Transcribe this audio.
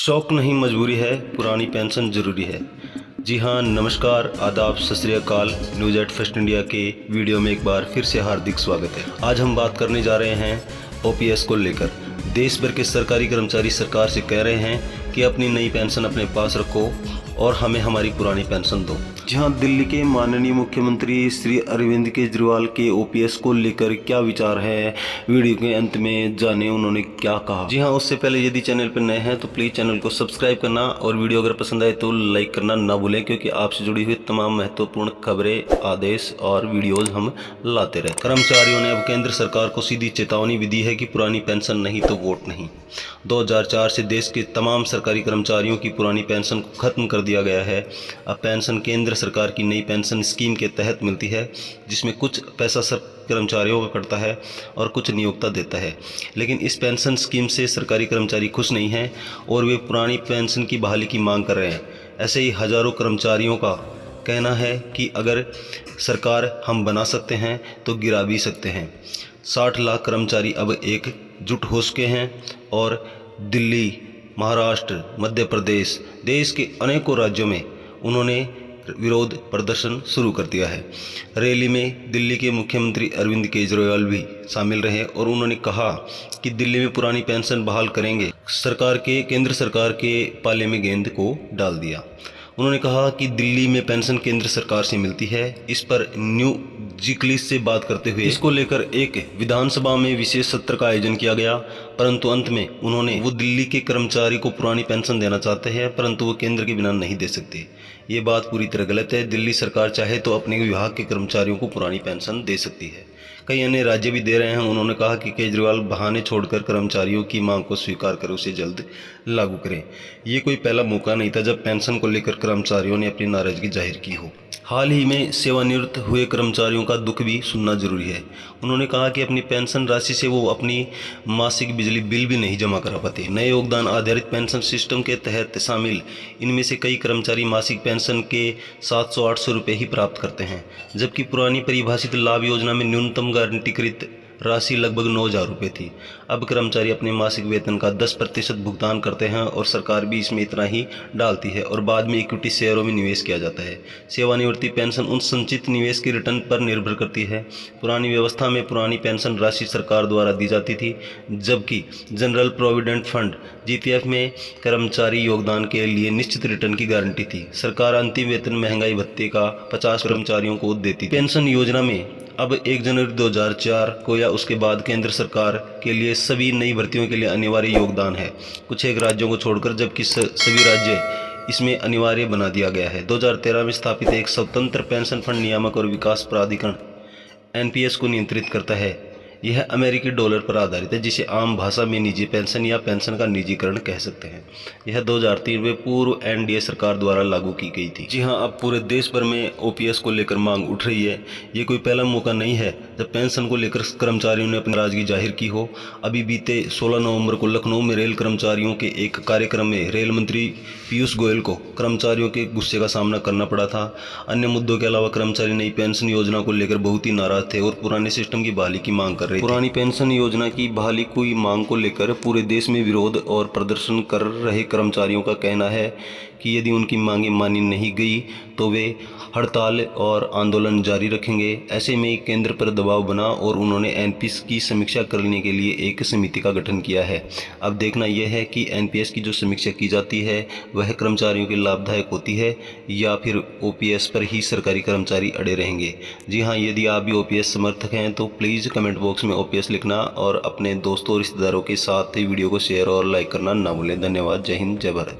शौक नहीं मजबूरी है, पुरानी पेंशन ज़रूरी है। जी हाँ, नमस्कार, आदाब, सत श्री अकाल। न्यूज़ एट फर्स्ट इंडिया के वीडियो में एक बार फिर से हार्दिक स्वागत है। आज हम बात करने जा रहे हैं ओपीएस को लेकर। देश भर के सरकारी कर्मचारी सरकार से कह रहे हैं कि अपनी नई पेंशन अपने पास रखो और हमें हमारी पुरानी पेंशन दो। जी हाँ, दिल्ली के माननीय मुख्यमंत्री श्री अरविंद केजरीवाल के ओपीएस को लेकर क्या विचार है, वीडियो के अंत में जाने उन्होंने क्या कहा। जी हाँ, उससे पहले यदि चैनल पर नए हैं तो प्लीज़ चैनल को सब्सक्राइब करना और वीडियो अगर पसंद आए तो लाइक करना ना भूलें, क्योंकि आपसे जुड़ी हुई तमाम महत्वपूर्ण खबरें, आदेश और वीडियोज़ हम लाते रहे। कर्मचारियों ने अब केंद्र सरकार को सीधी चेतावनी भी दी है कि पुरानी पेंशन नहीं तो वोट नहीं। 2004 से देश के तमाम सरकारी कर्मचारियों की पुरानी पेंशन को खत्म कर दिया गया है। अब पेंशन केंद्र सरकार की नई पेंशन स्कीम के तहत मिलती है, जिसमें कुछ पैसा कर्मचारियों का कटता है और कुछ नियोक्ता देता है। लेकिन इस पेंशन स्कीम से सरकारी कर्मचारी खुश नहीं हैं और वे पुरानी पेंशन की बहाली की मांग कर रहे हैं। ऐसे ही हजारों कर्मचारियों का कहना है कि अगर सरकार हम बना सकते हैं तो गिरा भी सकते हैं। 60 लाख कर्मचारी अब एकजुट हो चुके हैं और दिल्ली, महाराष्ट्र, मध्य प्रदेश, देश के अनेकों राज्यों में उन्होंने विरोध प्रदर्शन शुरू कर दिया है। रैली में दिल्ली के मुख्यमंत्री अरविंद केजरीवाल भी शामिल रहे और उन्होंने कहा कि दिल्ली में पुरानी पेंशन बहाल करेंगे। केंद्र सरकार के पाले में गेंद को डाल दिया। उन्होंने कहा कि दिल्ली में पेंशन केंद्र सरकार से मिलती है। इस पर न्यू जिक्लिस से बात करते हुए इसको लेकर एक विधानसभा में विशेष सत्र का आयोजन किया गया, परंतु अंत में वो दिल्ली के कर्मचारी को पुरानी पेंशन देना चाहते हैं, परंतु वो केंद्र के बिना नहीं दे सकते। ये बात पूरी तरह गलत है। दिल्ली सरकार चाहे तो अपने विभाग के कर्मचारियों को पुरानी पेंशन दे सकती है। कई अन्य राज्य भी दे रहे हैं। उन्होंने कहा कि केजरीवाल बहाने छोड़कर कर्मचारियों की मांग को स्वीकार कर उसे जल्द लागू करें। ये कोई पहला मौका नहीं था जब पेंशन को लेकर कर्मचारियों ने अपनी नाराजगी जाहिर की हो। हाल ही में सेवानिवृत्त हुए कर्मचारियों का दुख भी सुनना जरूरी है। उन्होंने कहा कि अपनी पेंशन राशि से वो अपनी मासिक बिजली बिल भी नहीं जमा करा पाते। नए योगदान आधारित पेंशन सिस्टम के तहत शामिल इनमें से कई कर्मचारी मासिक पेंशन के 700-800 रुपये ही प्राप्त करते हैं, जबकि पुरानी परिभाषित लाभ योजना में न्यूनतम गारंटीकृत राशि लगभग 9,000 रुपये थी। अब कर्मचारी अपने मासिक वेतन का 10% भुगतान करते हैं और सरकार भी इसमें इतना ही डालती है और बाद में इक्विटी शेयरों में निवेश किया जाता है। सेवानिवृत्ति पेंशन उन संचित निवेश के रिटर्न पर निर्भर करती है। पुरानी व्यवस्था में पुरानी पेंशन राशि सरकार द्वारा दी जाती थी, जबकि जनरल प्रोविडेंट फंड जीपीएफ में कर्मचारी योगदान के लिए निश्चित रिटर्न की गारंटी थी। सरकार अंतिम वेतन महंगाई भत्ते का 50 कर्मचारियों को देती। पेंशन योजना में अब 1 जनवरी 2004 को या उसके बाद केंद्र सरकार के लिए सभी नई भर्तियों के लिए अनिवार्य योगदान है, कुछ एक राज्यों को छोड़कर, जबकि सभी राज्य इसमें अनिवार्य बना दिया गया है। 2013 में स्थापित एक स्वतंत्र पेंशन फंड नियामक और विकास प्राधिकरण एनपीएस को नियंत्रित करता है। यह अमेरिकी डॉलर पर आधारित है, जिसे आम भाषा में निजी पेंशन या पेंशन का निजीकरण कह सकते हैं। यह 2003 में पूर्व एनडीए सरकार द्वारा लागू की गई थी। जी हां, अब पूरे देश भर में ओपीएस को लेकर मांग उठ रही है। ये कोई पहला मौका नहीं है जब पेंशन को लेकर कर्मचारियों ने अपनी नाराजगी जाहिर की हो। अभी बीते 16 नवंबर को लखनऊ में रेल कर्मचारियों के एक कार्यक्रम में रेल मंत्री पीयूष गोयल को कर्मचारियों के गुस्से का सामना करना पड़ा था। अन्य मुद्दों के अलावा कर्मचारी नई पेंशन योजना को लेकर बहुत ही नाराज थे और पुराने सिस्टम की बहाली की मांग कर रहे थे। पुरानी पेंशन योजना की बहाली की मांग को लेकर पूरे देश में विरोध और प्रदर्शन कर रहे कर्मचारियों का कहना है कि यदि उनकी मांगें मानी नहीं गई तो वे हड़ताल और आंदोलन जारी रखेंगे। ऐसे में केंद्र पर दबाव बना और उन्होंने एनपीएस की समीक्षा करने के लिए एक समिति का गठन किया है। अब देखना यह है कि एनपीएस की जो समीक्षा की जाती है वह कर्मचारियों के लाभदायक होती है या फिर ओपीएस पर ही सरकारी कर्मचारी अड़े रहेंगे। जी हाँ, यदि आप भी ओपीएस समर्थक हैं तो प्लीज़ कमेंट बॉक्स में ओपीएस लिखना और अपने दोस्तों और रिश्तेदारों के साथ वीडियो को शेयर और लाइक करना ना भूलें। धन्यवाद। जय हिंद, जय भारत।